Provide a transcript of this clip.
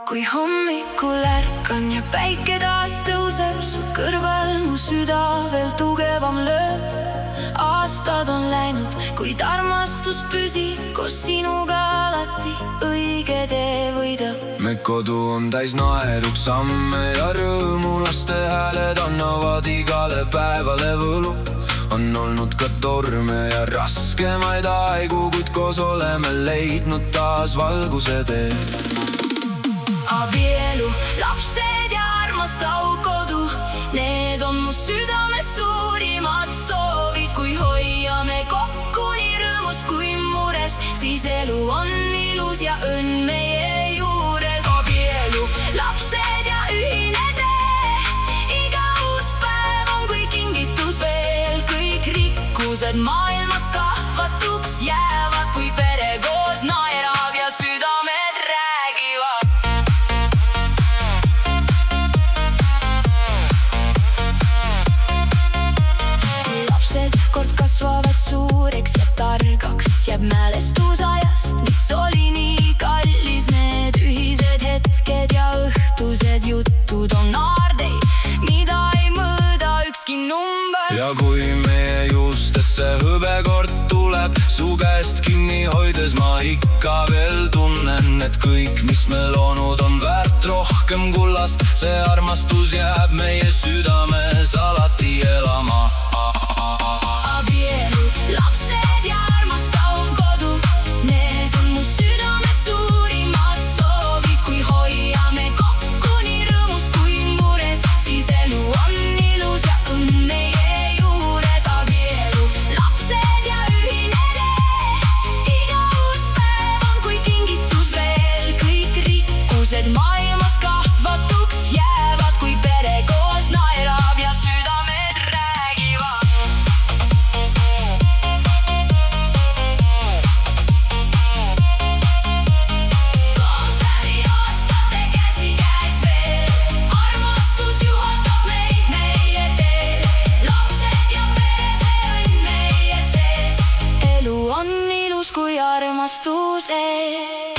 Kui hommikul ärkan ja päike taas tõuseb, su kõrval mu süda veel tugevam lööb. Aastad on läinud, kuid armastus püsib, koos sinuga alati õige tee võidab. Me kodu on täis naeruks samme ja rõõmu, laste hääled annavad igale päevale võlu. On olnud ka torme ja raskemaid aegu, kuid koos oleme leidnud taas valguse tee. Abielu, lapsed ja armastav kodu, need on mu südames suurimad soovid. Kui hoiame kokku nii rõõmus kui mures, siis elu on ilus ja õnn meie juures. Abielu, lapsed ja ühine tee, iga uus päev on kui kingitus veel. Kõik rikkused maailmas kahvatuks jäävad, kui pere koos naerab ja südamed räägivad. Kord kasvavad suureks ja targaks, jääb mälestus ajast, mis oli nii kallis. Need ühised hetked ja õhtused jutud on aardeid, mida ei mõõda ükski number. Ja kui meie juustesse hõbekord tuleb, su käest kinni hoides ma ikka veel tunnen, et kõik, mis me loonud, on väärt rohkem kullast. See armastus jääb meie südames alati elama. Abielu, lapsed ja armastav kodu, need on mu südames suurimad soovid. Kui hoiame kokku nii rõõmus kui mures, siis elu on ilus ja õnn meie juures. Abielu, lapsed ja ühine tee, iga uus päev on kui kingitus veel. Kõik rikkused maailmas kahvatuks jäävad, kui pere koos naerab ja südamed räägivad. Koos läbi aastate käsikäes veel, armastus juhatab meid meie teel. Lapsed ja pere, see õnn meie sees, elu on ilus, kui armastus ees.